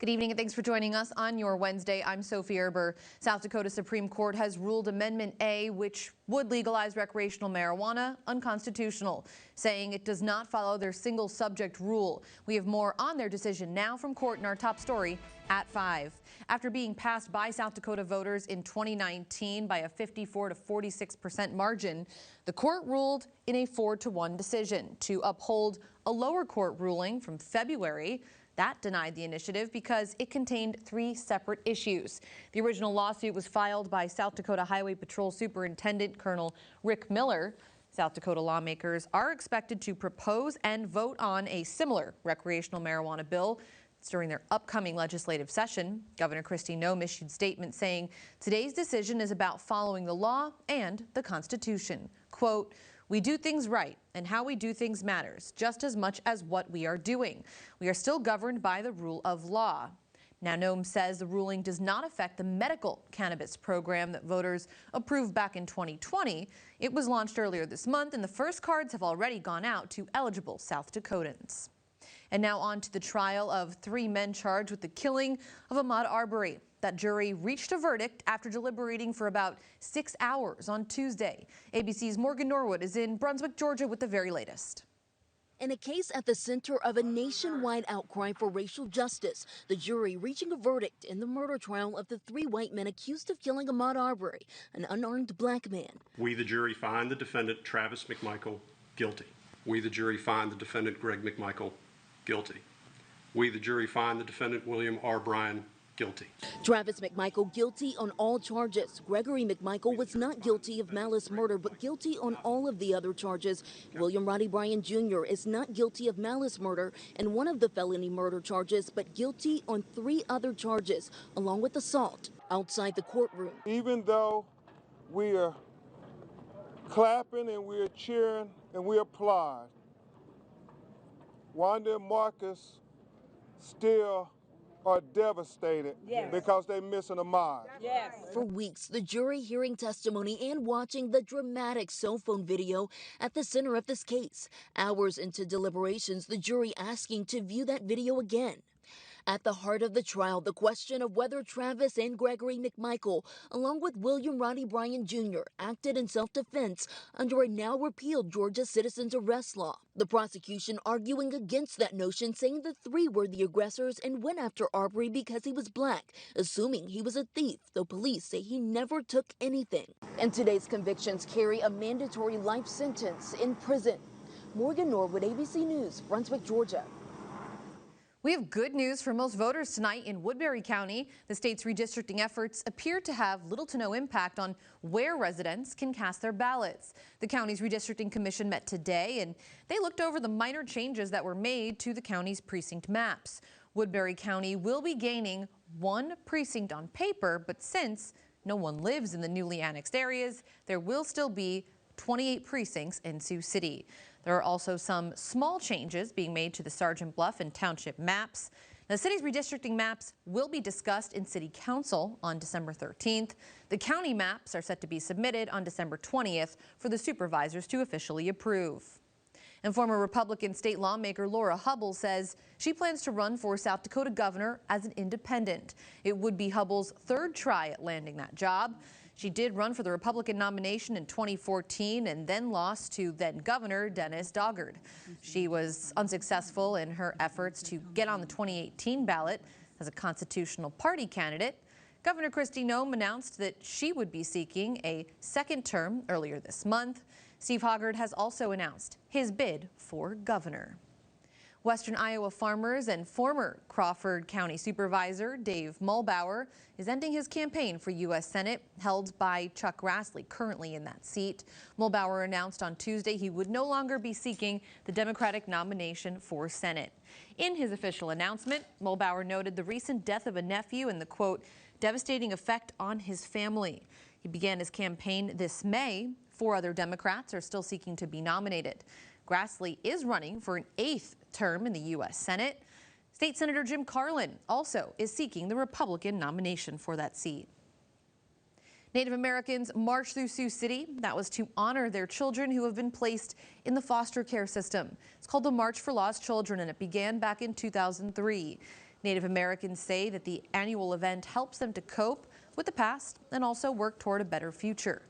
Good evening and thanks for joining us on your Wednesday. I'm Sophie Erber. South Dakota Supreme Court has ruled Amendment A, which would legalize recreational marijuana, unconstitutional, saying it does not follow their single subject rule. We have more on their decision now from court in our top story at 5. After being passed by South Dakota voters in 2019 by a 54 to 46% margin, the court ruled in a 4-1 decision to uphold a lower court ruling from February that denied the initiative because it contained 3 separate issues. The original lawsuit was filed by South Dakota Highway Patrol Superintendent Colonel Rick Miller. South Dakota lawmakers are expected to propose and vote on a similar recreational marijuana bill during their upcoming legislative session. Governor Kristi Noem issued statements saying today's decision is about following the law and the Constitution. Quote, "We do things right, and how we do things matters just as much as what we are doing. We are still governed by the rule of law." Now, Noem says the ruling does not affect the medical cannabis program that voters approved back in 2020. It was launched earlier this month, and the first cards have already gone out to eligible South Dakotans. And now on to the trial of 3 men charged with the killing of Ahmaud Arbery. That jury reached a verdict after deliberating for about 6 hours on Tuesday. ABC's Morgan Norwood is in Brunswick, Georgia with the very latest. In a case at the center of a nationwide outcry for racial justice, the jury reaching a verdict in the murder trial of the 3 white men accused of killing Ahmaud Arbery, an unarmed black man. We, the jury, find the defendant Travis McMichael guilty. We, the jury, find the defendant Greg McMichael guilty. We, the jury, find the defendant William R. Bryan guilty. Travis McMichael guilty on all charges. Gregory McMichael was not guilty of malice murder, but guilty on all of the other charges. William Roddy Bryan Jr. is not guilty of malice murder and one of the felony murder charges, but guilty on 3 other charges, along with assault outside the courtroom. Even though we are clapping and we are cheering and we applaud, Wanda and Marcus still are devastated because they're missing Ahmaud. For weeks, the jury hearing testimony and watching the dramatic cell phone video at the center of this case. Hours into deliberations, the jury asking to view that video again. At the heart of the trial, the question of whether Travis and Gregory McMichael, along with William Roddy Bryan Jr., acted in self-defense under a now repealed Georgia citizens arrest law. The prosecution arguing against that notion, saying the 3 were the aggressors and went after Arbery because he was black, assuming he was a thief, though police say he never took anything. And today's convictions carry a mandatory life sentence in prison. Morgan Norwood, ABC News, Brunswick, Georgia. We have good news for most voters tonight in Woodbury County. The state's redistricting efforts appear to have little to no impact on where residents can cast their ballots. The county's redistricting commission met today, and they looked over the minor changes that were made to the county's precinct maps. Woodbury County will be gaining 1 precinct on paper, but since no one lives in the newly annexed areas, there will still be 28 precincts in Sioux City. There are also some small changes being made to the Sergeant Bluff and Township maps. The city's redistricting maps will be discussed in City Council on December 13th. The county maps are set to be submitted on December 20th for the supervisors to officially approve. And former Republican state lawmaker Laura Hubble says she plans to run for South Dakota governor as an independent. It would be Hubble's 3rd try at landing that job. She did run for the Republican nomination in 2014 and then lost to then Governor Dennis Doggard. She was unsuccessful in her efforts to get on the 2018 ballot as a constitutional party candidate. Governor Kristi Noem announced that she would be seeking a 2nd term earlier this month. Steve Hoggard has also announced his bid for governor. Western Iowa farmers and former Crawford County Supervisor Dave Mulbauer is ending his campaign for U.S. Senate, held by Chuck Grassley, currently in that seat. Mulbauer announced on Tuesday he would no longer be seeking the Democratic nomination for Senate. In his official announcement, Mulbauer noted the recent death of a nephew and the, quote, devastating effect on his family. He began his campaign this May. 4 other Democrats are still seeking to be nominated. Grassley is running for an 8th term in the U.S. Senate. State Senator Jim Carlin also is seeking the Republican nomination for that seat. Native Americans marched through Sioux City. That was to honor their children who have been placed in the foster care system. It's called the March for Lost Children, and it began back in 2003. Native Americans say that the annual event helps them to cope with the past and also work toward a better future.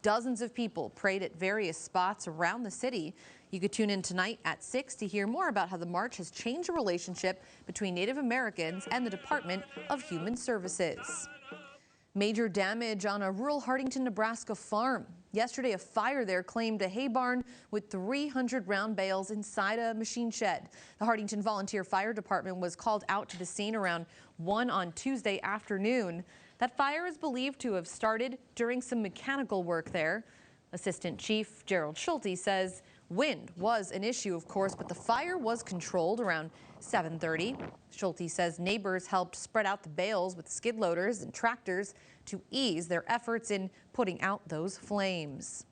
Dozens of people prayed at various spots around the city. You could tune in tonight at 6 to hear more about how the march has changed the relationship between Native Americans and the Department of Human Services. Major damage on a rural Hartington, Nebraska farm. Yesterday, a fire there claimed a hay barn with 300 round bales inside a machine shed. The Hartington Volunteer Fire Department was called out to the scene around 1 on Tuesday afternoon. That fire is believed to have started during some mechanical work there. Assistant Chief Gerald Schulte says wind was an issue, of course, but the fire was controlled around 7:30. Schulte says neighbors helped spread out the bales with skid loaders and tractors to ease their efforts in putting out those flames.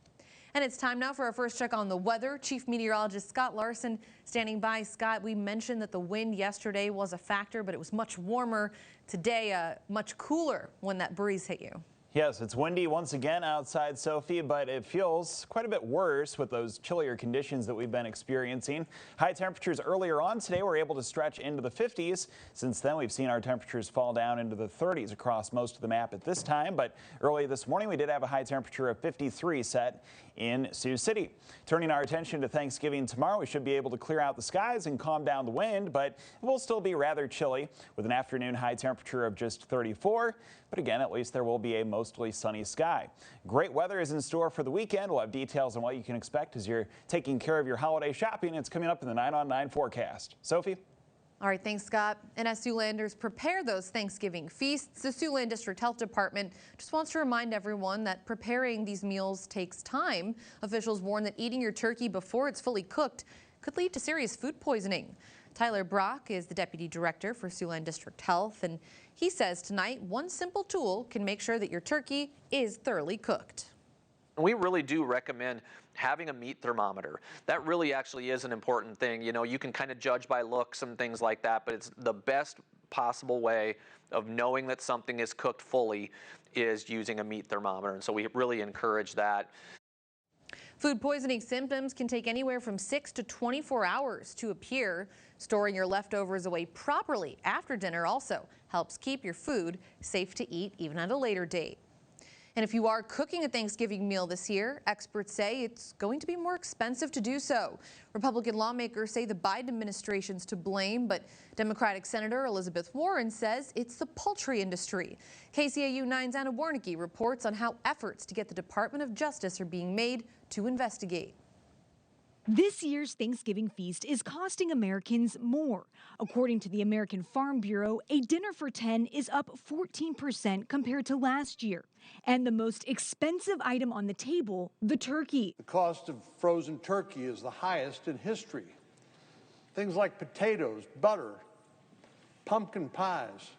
And it's time now for our first check on the weather. Chief Meteorologist Scott Larson standing by. Scott, we mentioned that the wind yesterday was a factor, but it was much warmer. Today, much cooler when that breeze hit you. Yes, it's windy once again outside, Sophie, but it feels quite a bit worse with those chillier conditions that we've been experiencing. High temperatures earlier on today were able to stretch into the 50s. Since then, we've seen our temperatures fall down into the 30s across most of the map at this time. But early this morning, we did have a high temperature of 53 set in Sioux City. Turning our attention to Thanksgiving tomorrow, we should be able to clear out the skies and calm down the wind, but it will still be rather chilly with an afternoon high temperature of just 34. But again, at least there will be a mostly sunny sky. Great weather is in store for the weekend. We'll have details on what you can expect as you're taking care of your holiday shopping. It's coming up in the 9 on 9 forecast. Sophie? All right, thanks, Scott. And as Siouxlanders prepare those Thanksgiving feasts, the Siouxland District Health Department just wants to remind everyone that preparing these meals takes time. Officials warn that eating your turkey before it's fully cooked could lead to serious food poisoning. Tyler Brock is the Deputy Director for Siouxland District Health, and he says tonight one simple tool can make sure that your turkey is thoroughly cooked. We really do recommend having a meat thermometer. That really actually is an important thing. You know, you can kind of judge by looks and things like that, but it's the best possible way of knowing that something is cooked fully is using a meat thermometer. And so we really encourage that. Food poisoning symptoms can take anywhere from 6 to 24 hours to appear. Storing your leftovers away properly after dinner also helps keep your food safe to eat even at a later date. And if you are cooking a Thanksgiving meal this year, experts say it's going to be more expensive to do so. Republican lawmakers say the Biden administration's to blame, but Democratic Senator Elizabeth Warren says it's the poultry industry. KCAU 9's Anna Warnicki reports on how efforts to get the Department of Justice are being made to investigate. This year's Thanksgiving feast is costing Americans more. According to the American Farm Bureau, a dinner for 10 is up 14% compared to last year. And the most expensive item on the table, the turkey. The cost of frozen turkey is the highest in history. Things like potatoes, butter, pumpkin pies,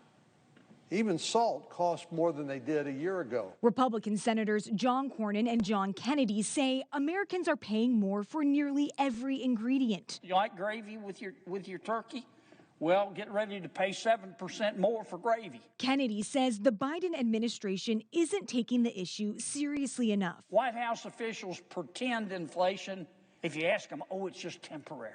even salt cost more than they did a year ago. Republican Senators John Cornyn and John Kennedy say Americans are paying more for nearly every ingredient. You like gravy with your turkey? Well, get ready to pay 7% more for gravy. Kennedy says the Biden administration isn't taking the issue seriously enough. White House officials pretend inflation. If you ask them, oh, it's just temporary.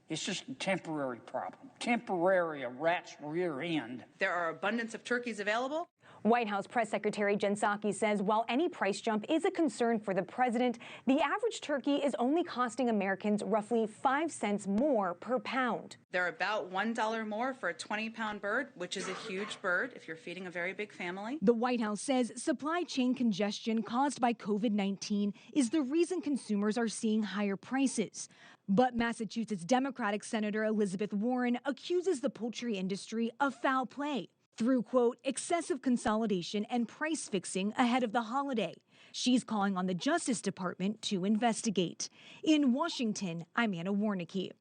It's just a temporary problem. Temporary, a rat's rear end. There are abundance of turkeys available. White House Press Secretary Jen Psaki says while any price jump is a concern for the president, the average turkey is only costing Americans roughly 5 cents more per pound. They're about $1 more for a 20-pound bird, which is a huge bird if you're feeding a very big family. The White House says supply chain congestion caused by COVID-19 is the reason consumers are seeing higher prices. But Massachusetts Democratic Senator Elizabeth Warren accuses the poultry industry of foul play through, quote, excessive consolidation and price fixing ahead of the holiday. She's calling on the Justice Department to investigate. In Washington, I'm Anna Warnicki.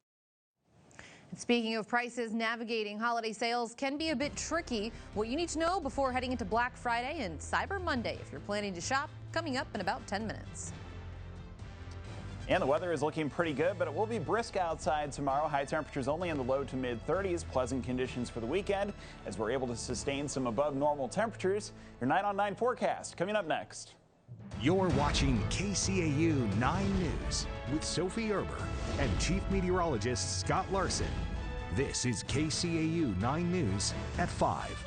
Speaking of prices, navigating holiday sales can be a bit tricky. What you need to know before heading into Black Friday and Cyber Monday if you're planning to shop, coming up in about 10 minutes. And the weather is looking pretty good, but it will be brisk outside tomorrow. High temperatures only in the low to mid 30s. Pleasant conditions for the weekend as we're able to sustain some above normal temperatures. Your 9 on 9 forecast coming up next. You're watching KCAU 9 News with Sophie Erber and Chief Meteorologist Scott Larson. This is KCAU 9 News at 5.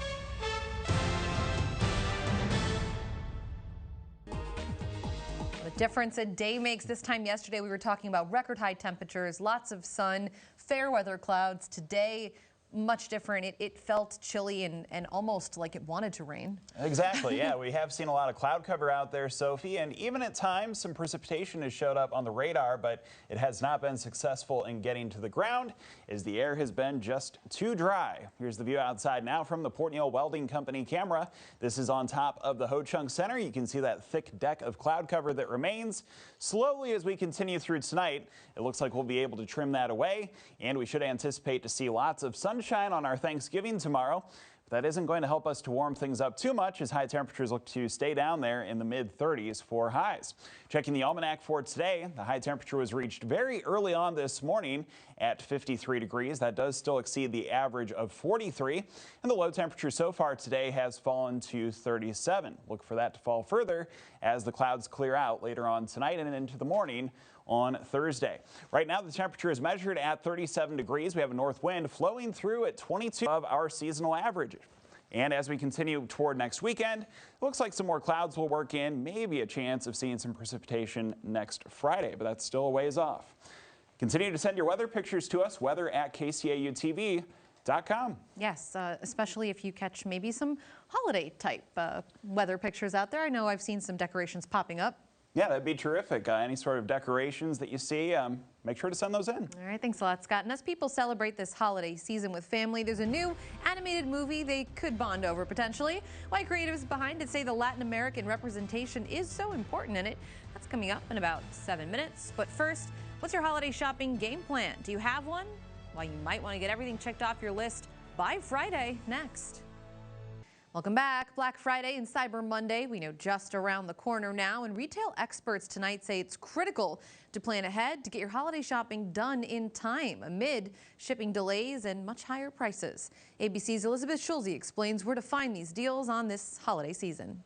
The difference a day makes. This time yesterday, we were talking about record high temperatures, lots of sun, fair weather clouds. Today, much different. It felt chilly and almost like it wanted to rain. Exactly, yeah. We have seen a lot of cloud cover out there, Sophie, and even at times some precipitation has showed up on the radar, but it has not been successful in getting to the ground as the air has been just too dry. Here's the view outside now from the Port Neal Welding Company camera. This is on top of the Ho-Chunk Center. You can see that thick deck of cloud cover that remains. Slowly as we continue through tonight, it looks like we'll be able to trim that away, and we should anticipate to see lots of sunshine on our Thanksgiving tomorrow. But that isn't going to help us to warm things up too much as high temperatures look to stay down there in the mid-30s for highs. Checking the almanac for today, the high temperature was reached very early on this morning at 53 degrees. That does still exceed the average of 43. And the low temperature so far today has fallen to 37. Look for that to fall further as the clouds clear out later on tonight and into the morning on Thursday. Right now, the temperature is measured at 37 degrees. We have a north wind flowing through at 22 of our seasonal average. And as we continue toward next weekend, it looks like some more clouds will work in, maybe a chance of seeing some precipitation next Friday, but that's still a ways off. Continue to send your weather pictures to us, weather@kcautv.com. Yes, especially if you catch maybe some holiday type weather pictures out there. I know I've seen some decorations popping up. Yeah, that'd be terrific. Any sort of decorations that you see, make sure to send those in. All right, thanks a lot, Scott. And as people celebrate this holiday season with family, there's a new animated movie they could bond over potentially. Why creatives behind it say the Latin American representation is so important in it. That's coming up in about 7 minutes. But first, what's your holiday shopping game plan? Do you have one? Well, you might want to get everything checked off your list by Friday next. Welcome back. Black Friday and Cyber Monday, we know just around the corner now, and retail experts tonight say it's critical to plan ahead to get your holiday shopping done in time amid shipping delays and much higher prices. ABC's Elizabeth Schulze explains where to find these deals on this holiday season.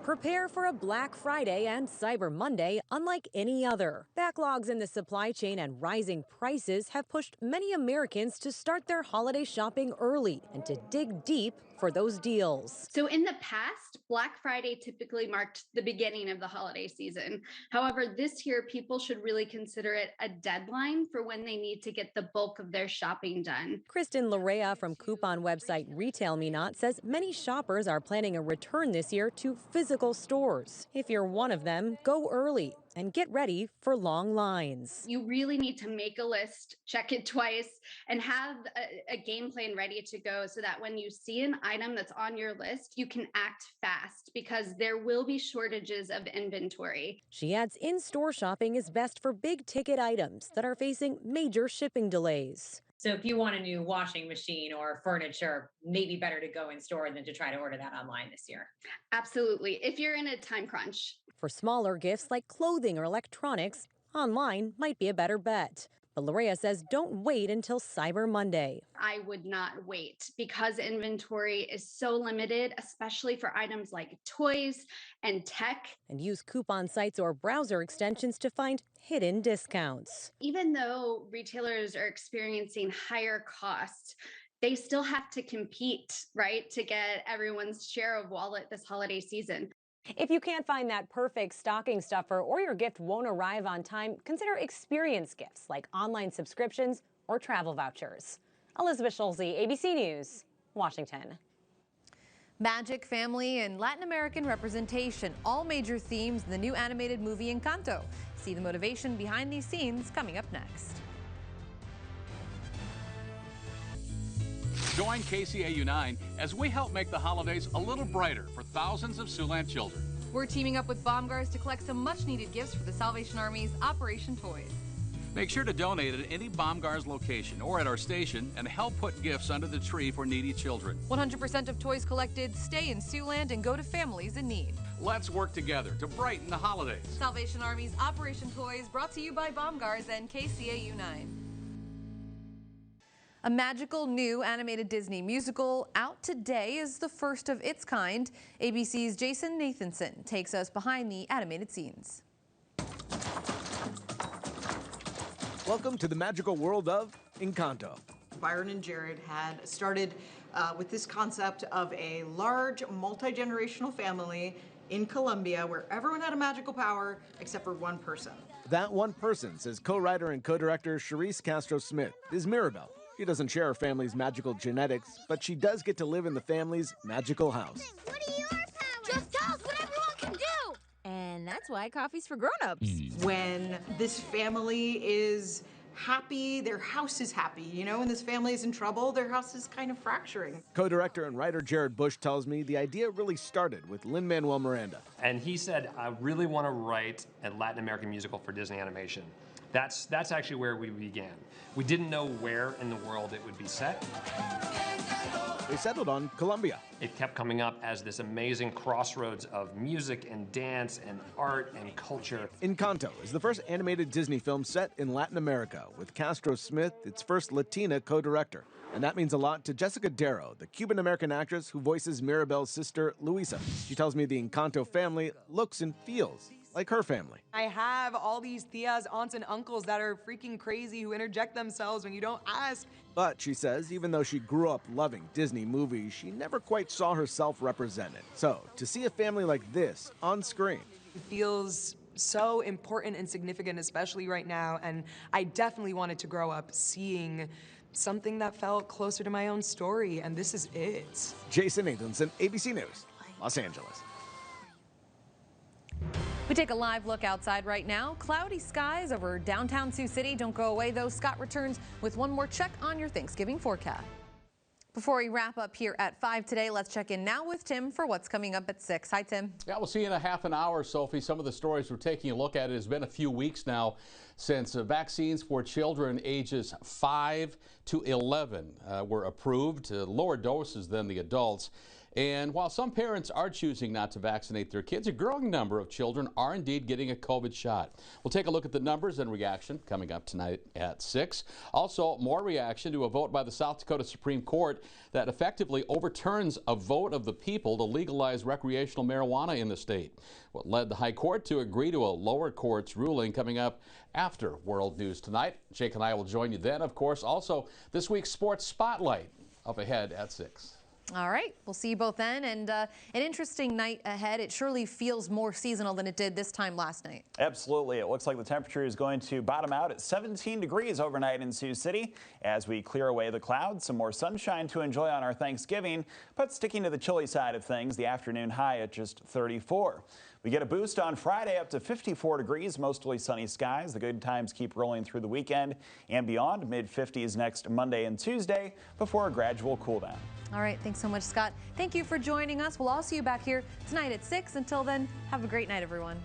Prepare for a Black Friday and Cyber Monday unlike any other. Backlogs in the supply chain and rising prices have pushed many Americans to start their holiday shopping early and to dig deep for those deals. So in the past, Black Friday typically marked the beginning of the holiday season. However, this year, people should really consider it a deadline for when they need to get the bulk of their shopping done. Kristen Larea from coupon website Retail Me Not says many shoppers are planning a return this year to physical stores. If you're one of them, go early and get ready for long lines. You really need to make a list, check it twice, and have a game plan ready to go so that when you see an item that's on your list, you can act fast because there will be shortages of inventory. She adds in-store shopping is best for big ticket items that are facing major shipping delays. So if you want a new washing machine or furniture, maybe better to go in store than to try to order that online this year. Absolutely, if you're in a time crunch. For smaller gifts like clothing or electronics, online might be a better bet. But Larea says don't wait until Cyber Monday. I would not wait because inventory is so limited, especially for items like toys and tech. And use coupon sites or browser extensions to find hidden discounts. Even though retailers are experiencing higher costs, they still have to compete, right, to get everyone's share of wallet this holiday season. If you can't find that perfect stocking stuffer or your gift won't arrive on time, consider experience gifts like online subscriptions or travel vouchers. Elizabeth Schulze, ABC News, Washington. Magic, family, and Latin American representation, all major themes in the new animated movie Encanto. See the motivation behind these scenes coming up next. Join KCAU 9 as we help make the holidays a little brighter for thousands of Siouxland children. We're teaming up with Baumgars to collect some much-needed gifts for the Salvation Army's Operation Toys. Make sure to donate at any Baumgars location or at our station and help put gifts under the tree for needy children. 100% of toys collected stay in Siouxland and go to families in need. Let's work together to brighten the holidays. Salvation Army's Operation Toys, brought to you by Baumgars and KCAU 9. A magical new animated Disney musical out today is the first of its kind. ABC's Jason Nathanson takes us behind the animated scenes. Welcome to the magical world of Encanto. Byron and Jared had started with this concept of a large multi-generational family in Colombia where everyone had a magical power except for one person. That one person, says co-writer and co-director Charisse Castro-Smith, is Mirabel. She doesn't share her family's magical genetics, but she does get to live in the family's magical house. What are your powers? Just tell us what everyone can do! And that's why coffee's for grown-ups. When this family is happy, their house is happy. You know, when this family is in trouble, their house is kind of fracturing. Co-director and writer Jared Bush tells me the idea really started with Lin-Manuel Miranda. And he said, I really want to write a Latin American musical for Disney Animation. That's actually where we began. We didn't know where in the world it would be set. They settled on Colombia. It kept coming up as this amazing crossroads of music and dance and art and culture. Encanto is the first animated Disney film set in Latin America, with Castro-Smith its first Latina co-director. And that means a lot to Jessica Darrow, the Cuban-American actress who voices Mirabel's sister, Luisa. She tells me the Encanto family looks and feels like her family. I have all these tias, aunts, and uncles that are freaking crazy who interject themselves when you don't ask. But she says even though she grew up loving Disney movies, she never quite saw herself represented. So to see a family like this on screen, It feels so important and significant, especially right now, and I definitely wanted to grow up seeing something that felt closer to my own story, and this is it. Jason Nathanson, ABC News, Los Angeles. We take a live look outside right now. Cloudy skies over downtown Sioux City. Don't go away, though. Scott returns with one more check on your Thanksgiving forecast. Before we wrap up here at 5 today, let's check in now with Tim for what's coming up at 6. Hi, Tim. Yeah, we'll see you in a half an hour, Sophie. Some of the stories we're taking a look at. It has been a few weeks now since vaccines for children ages 5 to 11 were approved, lower doses than the adults. And while some parents are choosing not to vaccinate their kids, a growing number of children are indeed getting a COVID shot. We'll take a look at the numbers and reaction coming up tonight at 6. Also, more reaction to a vote by the South Dakota Supreme Court that effectively overturns a vote of the people to legalize recreational marijuana in the state. What led the High Court to agree to a lower court's ruling coming up after World News Tonight. Jake and I will join you then, of course. Also, this week's Sports Spotlight up ahead at 6. All right, we'll see you both then, and an interesting night ahead. It surely feels more seasonal than it did this time last night. Absolutely. It looks like the temperature is going to bottom out at 17 degrees overnight in Sioux City. As we clear away the clouds, some more sunshine to enjoy on our Thanksgiving, but sticking to the chilly side of things, the afternoon high at just 34. We get a boost on Friday up to 54 degrees, mostly sunny skies. The good times keep rolling through the weekend and beyond, mid-50s next Monday and Tuesday before a gradual cool down. All right, thanks so much, Scott. Thank you for joining us. We'll all see you back here tonight at 6. Until then, have a great night, everyone.